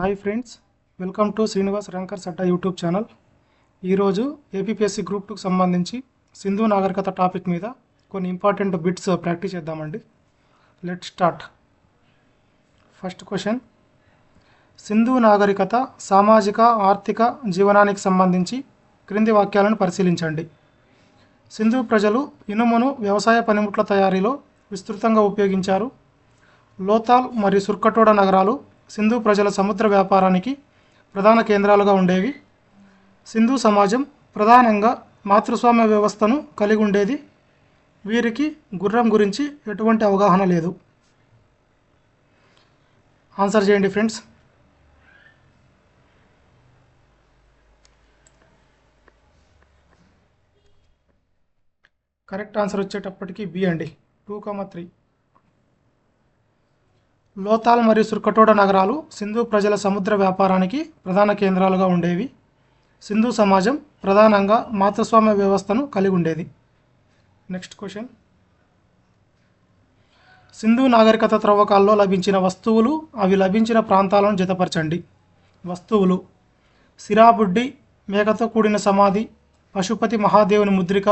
Hi friends, welcome to Srinivas rankers Adda YouTube channel. ఈరోజు APSC group 2కి సంబంధించి సింధు నాగరికత టాపిక్ మీద కొన్ని ఇంపార్టెంట్ బిట్స్ ప్రాక్టీస్ చేద్దామండి. Let start. First question, Sindhu నాగరికత సామాజిక ఆర్థిక జీవనానికి సంబంధించి క్రింది వాక్యాలను పరిశీలించండి. సింధు ప్రజలు ఇనుమును వ్యవసాయ పనిముట్ల తయారీలో విస్తృతంగా ఉపయోగించారు. లోతాల్ మరియు సుర్కటోడ నగరాలు సింధు ప్రజల సముద్ర వ్యాపారానికి ప్రధాన కేంద్రాలుగా ఉండేవి. సింధు సమాజం ప్రధానంగా మాతృస్వామ్య వ్యవస్థను కలిగి ఉండేది. వీరికి గుర్రం గురించి ఎటువంటి అవగాహన లేదు. ఆన్సర్ చేయండి ఫ్రెండ్స్. కరెక్ట్ ఆన్సర్ వచ్చేటప్పటికి బి అండి, 2,3. లోతాల్ మరియు సుర్కటోడ నగరాలు సింధు ప్రజల సముద్ర వ్యాపారానికి ప్రధాన కేంద్రాలుగా ఉండేవి. సింధు సమాజం ప్రధానంగా మాతృస్వామ్య వ్యవస్థను కలిగి ఉండేది. నెక్స్ట్ క్వశ్చన్, సింధు నాగరికత త్రవ్వకాల్లో లభించిన వస్తువులు, అవి లభించిన ప్రాంతాలను జతపరచండి. వస్తువులు: సిరాబుడ్డి, మేకతో కూడిన సమాధి, పశుపతి మహాదేవుని ముద్రిక,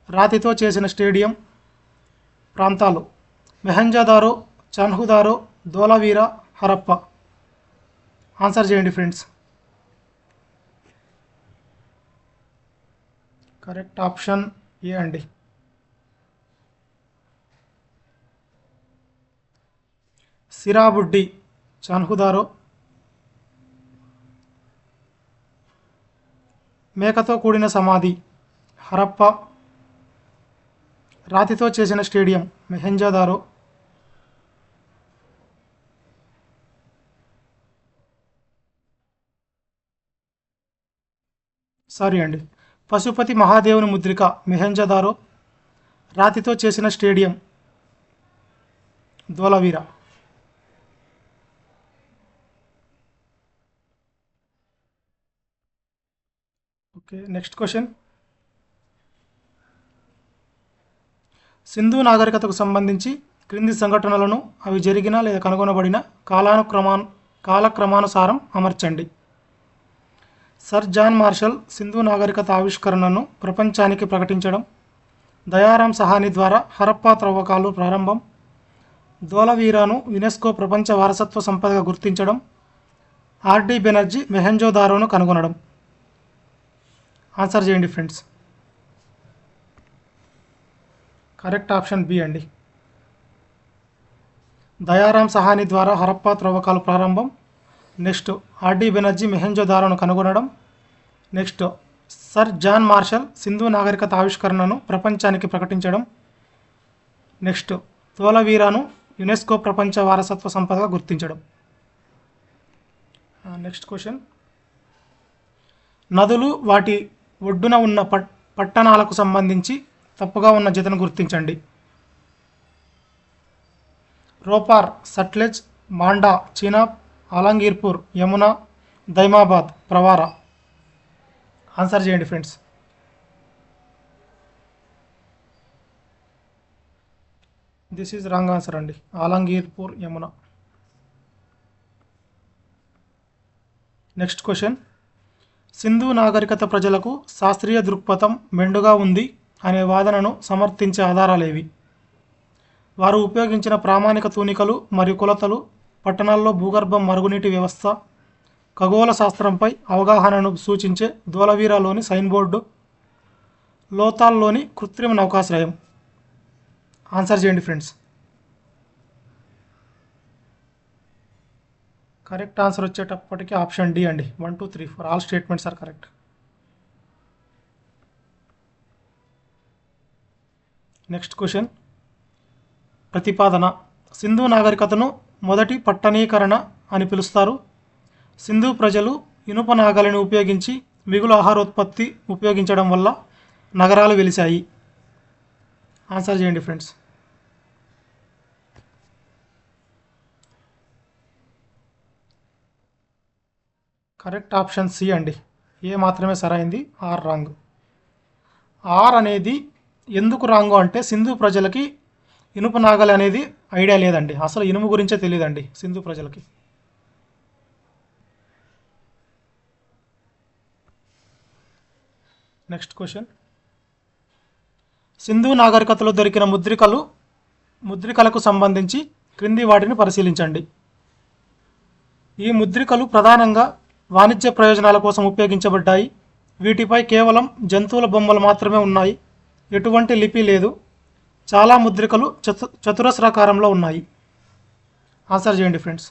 రాతితో చేసిన స్టేడియం. ప్రాంతాలు: మెహంజోదారో, చన్హుదారో, ధోలవీరా, హరప్ప. ఆన్సర్ చేయండి ఫ్రెండ్స్. కరెక్ట్ ఆప్షన్ ఏ అండి. సిరాబుడ్డి, చన్హుదారో, మేకతో కూడిన సమాధి హరప్ప, రాతితో చేసిన స్టేడియం మెహంజోదారో. సారీ అండి, పశుపతి మహాదేవుని ముద్రిక మెహంజోదారో, రాతితో చేసిన stadium Dholavira. Okay, next question, Sindhu నాగరికతకు సంబంధించి క్రింది సంఘటనలను, అవి జరిగిన లేదా కనుగొనబడిన కాలక్రమానుసారం అమర్చండి. సర్ జాన్ మార్షల్ సింధు నాగరికత ఆవిష్కరణను ప్రపంచానికి ప్రకటించడం. దయారాం సహాని ద్వారా హరప్పా త్రవ్వకాలు ప్రారంభం. ధోలవీరాను యునెస్కో ప్రపంచ వారసత్వ సంపదగా గుర్తించడం. ఆర్డి బెనర్జీ మెహంజోదారోను కనుగొనడం. ఆన్సర్ చేయండి ఫ్రెండ్స్. కరెక్ట్ ఆప్షన్ బి అండి. దయారాం సహాని ద్వారా హరప్పా త్రవ్వకాలు ప్రారంభం. నెక్స్ట్ ఆర్డి బెనర్జీ మెహంజోదారోను కనుగొనడం. Next sir John Marshall Sindhu నాగరికత ఆవిష్కరణను ప్రపంచానికి ప్రకటించడం. నెక్స్ట్ ధోలవీరాను యునెస్కో ప్రపంచ వారసత్వ సంపదగా గుర్తించడం. నెక్స్ట్ క్వశ్చన్, నదులు వాటి ఒడ్డున ఉన్న పట్టణాలకు సంబంధించి తప్పుగా ఉన్న జతను గుర్తించండి. రోపార్, సట్లెజ్, మాండా, చీనాబ్, ఆలంగీర్పూర్, యమున, దైమాబాద్, ప్రవారా. ఆన్సర్ చేయండి friends. This is wrong answer అండి, ఆలంగీర్పూర్, యమున. నెక్స్ట్ క్వశ్చన్, సింధు నాగరికత ప్రజలకు శాస్త్రీయ దృక్పథం మెండుగా ఉంది అనే వాదనను సమర్థించే ఆధారాలేవి? వారు ఉపయోగించిన ప్రామాణిక తూనికలు మరియు కొలతలు, పట్టణాల్లో భూగర్భం మరుగునీటి వ్యవస్థ, ఖగోళ శాస్త్రంపై అవగాహనను సూచించే ధోలవీరాలోని సైన్ బోర్డు, లోతాల్లోని కృత్రిమ నౌకాశ్రయం. ఆన్సర్ చేయండి ఫ్రెండ్స్. కరెక్ట్ ఆన్సర్ వచ్చేటప్పటికి ఆప్షన్ డి అండి, 1, 2, 3, 4 all statements are correct. Next question, ప్రతిపాదన. సింధు నాగరికతను మొదటి పట్టణీకరణ అని పిలుస్తారు. సింధు ప్రజలు ఇనుప నాగలిని ఉపయోగించి మిగులు ఆహారోత్పత్తి ఉపయోగించడం వల్ల నగరాలు వెలిశాయి. ఆన్సర్ చేయండి ఫ్రెండ్స్. కరెక్ట్ ఆప్షన్ సి అండి, ఏ మాత్రమే సరైంది, ఆర్ రాంగ్. ఆర్ అనేది ఎందుకు రాంగు అంటే సింధు ప్రజలకి ఇనుప నాగలి అనేది ఐడియా లేదండి, అసలు ఇనుము గురించే తెలియదండి సింధు ప్రజలకి. నెక్స్ట్ క్వశ్చన్, సింధు నాగరికతలో దొరికిన ముద్రికలకు సంబంధించి క్రింది వాటిని పరిశీలించండి. ఈ ముద్రికలు ప్రధానంగా వాణిజ్య ప్రయోజనాల కోసం ఉపయోగించబడ్డాయి. వీటిపై కేవలం జంతువుల బొమ్మలు మాత్రమే ఉన్నాయి. ఎటువంటి లిపి లేదు. చాలా ముద్రికలు చతురస్రాకారంలో ఉన్నాయి. ఆన్సర్ చేయండి ఫ్రెండ్స్.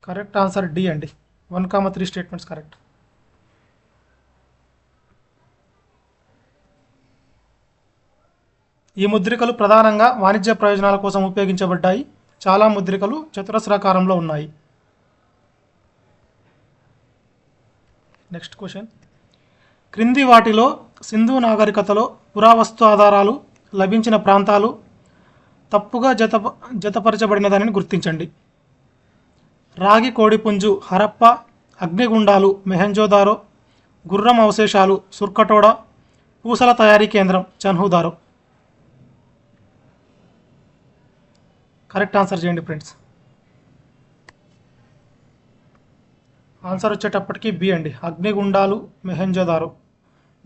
కరెక్ట్ ఆన్సర్ డి అండి. 1,3 స్టేట్మెంట్స్ కరెక్ట్. ఈ ముద్రికలు ప్రధానంగా వాణిజ్య ప్రయోజనాల కోసం ఉపయోగించబడ్డాయి. చాలా ముద్రికలు చతురస్రాకారంలో ఉన్నాయి. నెక్స్ట్ క్వశ్చన్, క్రింది వాటిలో సింధు నాగరికతలో పురావస్తు ఆధారాలు లభించిన ప్రాంతాలు తప్పుగా జతపరచబడినదానిని గుర్తించండి. రాగి కోడిపుంజు హరప్ప, అగ్నిగుండాలు మెహంజోదారో, గుర్రం అవశేషాలు సుర్కటోడా, పూసల తయారీ కేంద్రం చన్హుదారో. కరెక్ట్ ఆన్సర్ చేయండి ఫ్రెండ్స్. ఆన్సర్ వచ్చేటప్పటికి బి అండి, అగ్నిగుండాలు Mohenjodaro.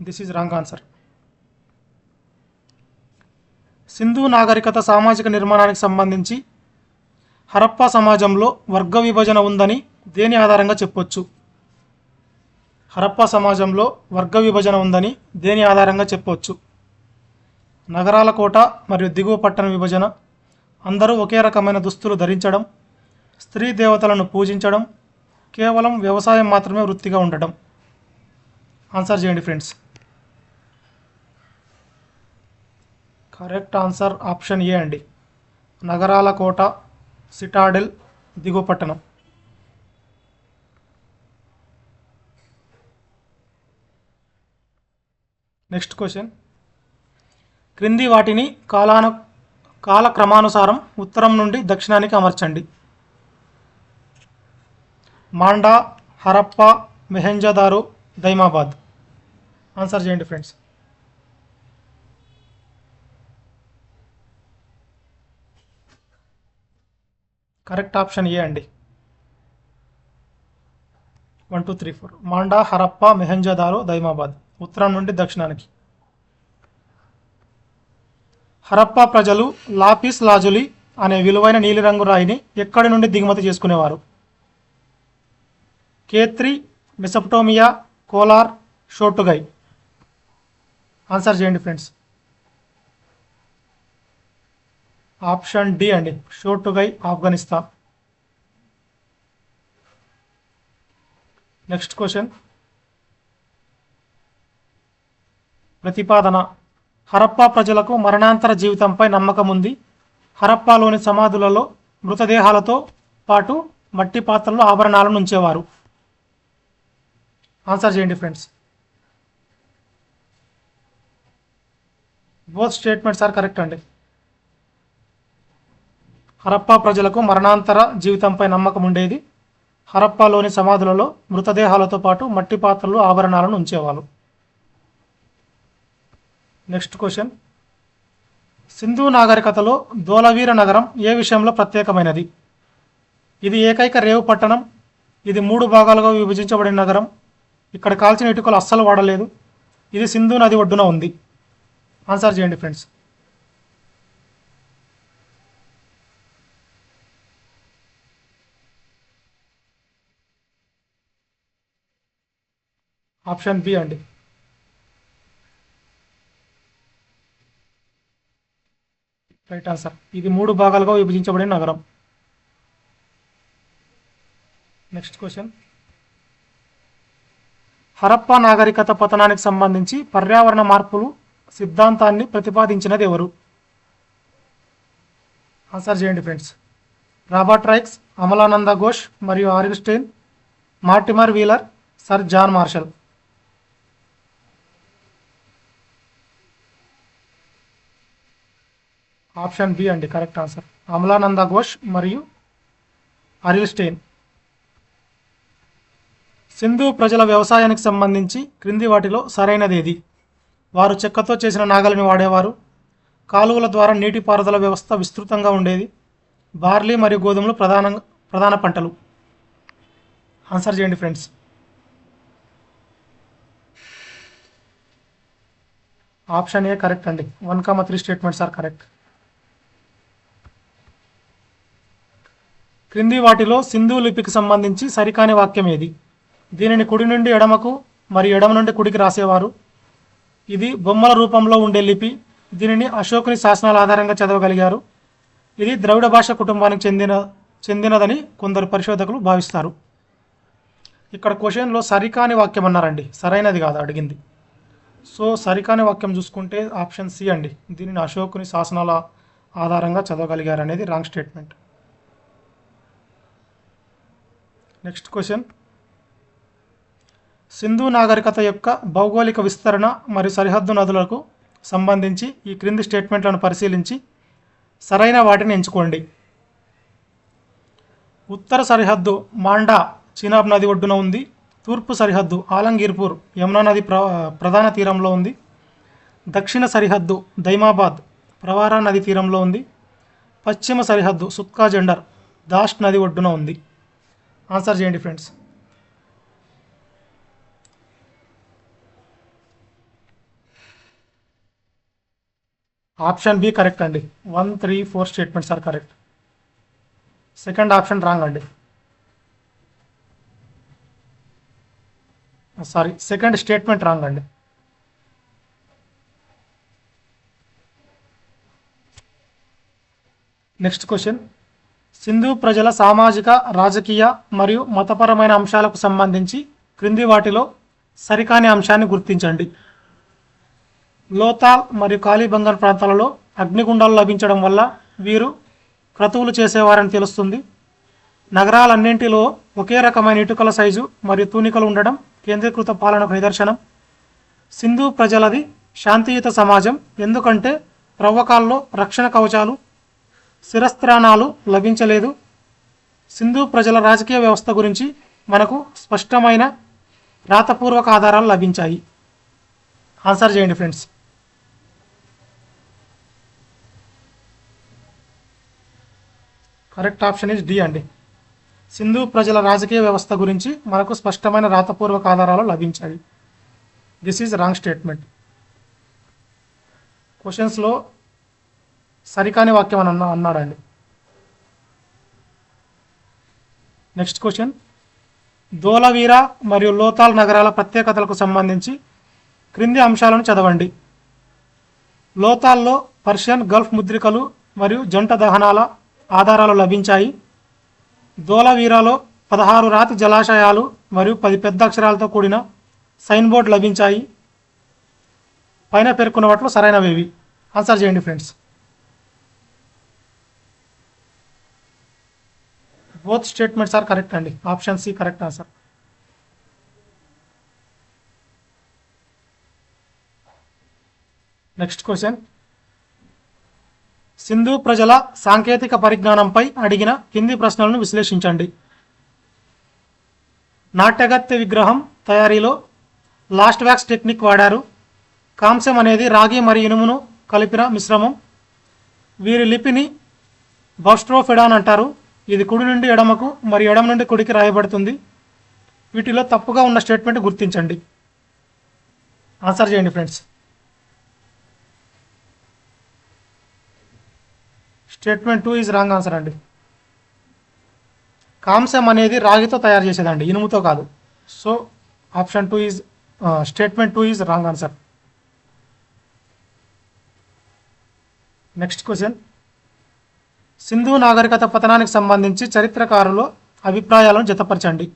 This is wrong answer. Sindhu నాగరికత సామాజిక నిర్మాణానికి సంబంధించి హరప్పా సమాజంలో వర్గ విభజన ఉందని దేని ఆధారంగా చెప్పొచ్చు? హరప్పా సమాజంలో వర్గ విభజన ఉందని దేని ఆధారంగా చెప్పొచ్చు? నగరాల కోట మరియు దిగువ పట్టణ విభజన, అందరూ ఒకే రకమైన దుస్తులు ధరించడం, స్త్రీ దేవతలను పూజించడం, కేవలం వ్యవసాయం మాత్రమే వృత్తిగా ఉండటం. ఆన్సర్ చేయండి friends. Correct answer option A అండి, నగరాల కోట, సిటాడెల్, దిగువ పట్టణం. నెక్స్ట్ క్వశ్చన్, క్రింది వాటిని కాలక్రమానుసారం ఉత్తరం నుండి దక్షిణానికి అమర్చండి. మాండా, హరప్పా, మెహంజోదారో, దైమాబాద్. ఆన్సర్ చేయండి ఫ్రెండ్స్. కరెక్ట్ ఆప్షన్ ఏ అండి, 1 2 3 4. మాండా, హరప్పా, మెహంజోదారో, దైమాబాద్, ఉత్తరం నుండి దక్షిణానికి. హరప్పా ప్రజలు లాపిస్ లాజులి అనే విలువైన నీలిరంగు రాయిని ఎక్కడి నుండి దిగుమతి చేసుకునేవారు? కేత్రి, మెసొపటోమియా, కోలార్, షోటుగై. ఆన్సర్ చేయండి ఫ్రెండ్స్. ఆప్షన్ డి అండి, షోటుగై, ఆఫ్ఘనిస్తాన్. నెక్స్ట్ క్వశ్చన్, ప్రతిపాదన. హరప్పా ప్రజలకు మరణాంతర జీవితంపై నమ్మకం ఉంది. హరప్పాలోని సమాధులలో మృతదేహాలతో పాటు మట్టి పాత్రల్లో ఆభరణాలను ఉంచేవారు. ఆన్సర్ చేయండి friends. Both statements are correct అండి. హరప్పా ప్రజలకు మరణాంతర జీవితంపై నమ్మకం ఉండేది. హరప్పాలోని సమాధులలో మృతదేహాలతో పాటు మట్టి పాత్రలు ఆభరణాలను ఉంచేవారు. నెక్స్ట్ క్వశ్చన్, సింధు నాగరికతలో ధోలవీర నగరం ఏ విషయంలో ప్రత్యేకమైనది? ఇది ఏకైక రేవు పట్టణం. ఇది 3 భాగాలుగా విభజించబడిన నగరం. ఇక్కడ కాల్చిన ఇటుకలు అస్సలు వాడలేదు. ఇది సింధు నది ఒడ్డున ఉంది. ఆన్సర్ చేయండి ఫ్రెండ్స్. ఆప్షన్ బి అండి. Right answer. ఇది 3 భాగాలుగా విభజించబడిన నగరం. నెక్స్ట్ క్వశ్చన్, హరప్పా నాగరికత పతనానికి సంబంధించి పర్యావరణ మార్పులు సిద్ధాంతాన్ని ప్రతిపాదించినది ఎవరు? ఆన్సర్ చేయండి friends. Robert Raikes, Amalananda Ghosh మరియు Aurel Stein, Mortimer Wheeler, sir John Marshall. Option B అండి, కరెక్ట్ ఆన్సర్. అమలానంద ఘోష్ మరియు ఆరిల్ స్టెయిన్. సింధు ప్రజల వ్యవసాయానికి సంబంధించి క్రింది వాటిలో సరైనదేది? వారు చెక్కతో చేసిన నాగలిని వాడేవారు. కాలువల ద్వారా నీటిపారుదల వ్యవస్థ విస్తృతంగా ఉండేది. బార్లీ మరియు గోధుమలు ప్రధాన పంటలు. ఆన్సర్ చేయండి ఫ్రెండ్స్. ఆప్షన్ ఏ కరెక్ట్ అండి. 1, 3 స్టేట్మెంట్స్ ఆర్ కరెక్ట్. క్రింది వాటిలో సింధు లిపికి సంబంధించి సరికాని వాక్యం ఏది? దీనిని కుడి నుండి ఎడమకు మరియు ఎడమ నుండి కుడికి రాసేవారు. ఇది బొమ్మల రూపంలో ఉండే లిపి. దీనిని అశోకుని శాసనాల ఆధారంగా చదవగలిగారు. ఇది ద్రవిడ భాష కుటుంబానికి చెందినదని కొందరు పరిశోధకులు భావిస్తారు. ఇక్కడ క్వశ్చన్లో సరికాని వాక్యం అన్నారండి, సరైనది కాదు అడిగింది. సో సరికాని వాక్యం చూసుకుంటే ఆప్షన్ సి అండి. దీనిని అశోకుని శాసనాల ఆధారంగా చదవగలిగారు అనేది wrong statement. Next question, Sindhu నాగరికత యొక్క భౌగోళిక విస్తరణ మరియు సరిహద్దు నదులకు సంబంధించి ఈ క్రింది స్టేట్మెంట్లను పరిశీలించి సరైన వాటిని ఎంచుకోండి. ఉత్తర సరిహద్దు మాండా చినాబ్ నది ఒడ్డున ఉంది. తూర్పు సరిహద్దు ఆలంగీర్పూర్ యమునా నది ప్రధాన తీరంలో ఉంది. దక్షిణ సరిహద్దు దైమాబాద్ ప్రవారా నది తీరంలో ఉంది. పశ్చిమ సరిహద్దు సుత్కా జెండర్ దాస్ట్ నది ఒడ్డున ఉంది. ఆన్సర్ చేయండి ఫ్రెండ్స్. ఆప్షన్ బి కరెక్ట్ అండి. 1, 3, 4 statements are correct. Second option wrong అండి. సారీ, సెకండ్ స్టేట్మెంట్ రాంగ్ అండి. నెక్స్ట్ క్వశ్చన్, సింధు ప్రజల సామాజిక, రాజకీయ మరియు మతపరమైన అంశాలకు సంబంధించి క్రింది వాటిలో సరికాని అంశాన్ని గుర్తించండి. లోతాల్ మరియు కాళీబంగన్ ప్రాంతాలలో అగ్నిగుండాలు లభించడం వల్ల వీరు క్రతువులు చేసేవారని తెలుస్తుంది. నగరాలన్నింటిలో ఒకే రకమైన ఇటుకల సైజు మరియు తూనికలు ఉండడం కేంద్రీకృత పాలనకు నిదర్శనం. సింధు ప్రజలది శాంతియుత సమాజం, ఎందుకంటే ప్రవ్వకాల్లో రక్షణ కవచాలు, శిరస్త్రాణాలు లభించలేదు. సింధు ప్రజల రాజకీయ వ్యవస్థ గురించి మనకు స్పష్టమైన రాతపూర్వక ఆధారాలు లభించాయి. ఆన్సర్ చేయండి friends. Correct option is D అండి. సింధు ప్రజల రాజకీయ వ్యవస్థ గురించి మనకు స్పష్టమైన రాతపూర్వక ఆధారాలు లభించాయి. This is wrong statement. క్వశ్చన్స్లో సరికాని వాక్యం అని అన్నాడండి. నెక్స్ట్ క్వశ్చన్, ధోలవీరా మరియు లోతాల్ నగరాల ప్రత్యేకతలకు సంబంధించి క్రింది అంశాలను చదవండి. లోతాల్లో పర్షియన్ గల్ఫ్ ముద్రికలు మరియు జంట దహనాల ఆధారాలు లభించాయి. ధోలవీరాలో 16 రాతి జలాశయాలు మరియు 10 పెద్ద అక్షరాలతో కూడిన సైన్ బోర్డు లభించాయి. పైన పేర్కొన్న వాటిలో సరైనవేవి? ఆన్సర్ చేయండి friends. Both statements are correct అండి. Option C correct answer. Next question, Sindhu ప్రజల సాంకేతిక పరిజ్ఞానంపై అడిగిన కింది ప్రశ్నలను విశ్లేషించండి. నాట్యగత్తె విగ్రహం తయారీలో లాస్ట్ వ్యాక్స్ టెక్నిక్ వాడారు. కాంస్యం అనేది రాగి మరియు ఇనుమును కలిపిన మిశ్రమం. వీరి లిపిని బౌస్ట్రోఫెడాన్ అంటారు. ఇది కుడి నుండి ఎడమకు మరియు ఎడమ నుండి కుడికి రాయబడుతుంది. వీటిలో తప్పుగా ఉన్న స్టేట్మెంట్ గుర్తించండి. ఆన్సర్ చేయండి friends. Statement 2 is wrong answer అండి. కాంస్యం అనేది రాగితో తయారు చేసేదండి, ఇనుముతో కాదు. So option 2 is statement 2 is wrong answer. Next question, Sindhu నాగరికత పతనానికి సంబంధించి చరిత్రకారుల అభిప్రాయాలను జతపరచండి.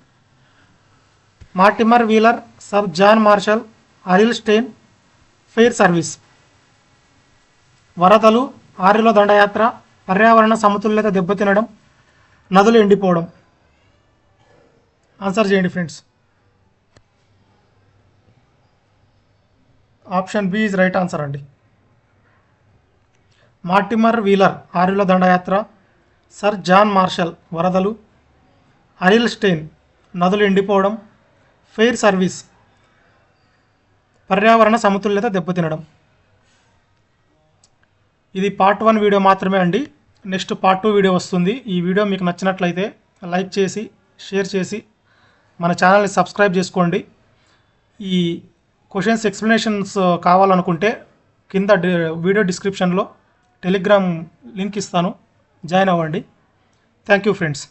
Mortimer Wheeler, sir John Marshall, Aurel Stein, Fair Service. వరదలు, ఆర్యుల దండయాత్ర, పర్యావరణ సమతుల్యత దెబ్బతినడం, నదులు ఎండిపోవడం. ఆన్సర్ చేయండి friends. Option B is right answer అండి. మార్టిమర్ వీలర్ ఆర్యుల దండయాత్ర, సర్ జాన్ మార్షల్ వరదలు, అరిల్ స్టెయిన్ నదులు ఎండిపోవడం, ఫెయిర్ సర్వీస్ పర్యావరణ సమతుల్యత దెబ్బతినడం. ఇది పార్ట్ 1 వీడియో మాత్రమే అండి. నెక్స్ట్ పార్ట్ 2 వీడియో వస్తుంది. ఈ వీడియో మీకు నచ్చినట్లయితే లైక్ చేసి, షేర్ చేసి, మన ఛానల్ని సబ్స్క్రైబ్ చేసుకోండి. ఈ క్వశ్చన్స్ ఎక్స్ప్లెనేషన్స్ కావాలనుకుంటే కింద వీడియో డిస్క్రిప్షన్లో టెలిగ్రామ్ లింక్ ఇస్తాను, జాయిన్ అవ్వండి. Thank you friends.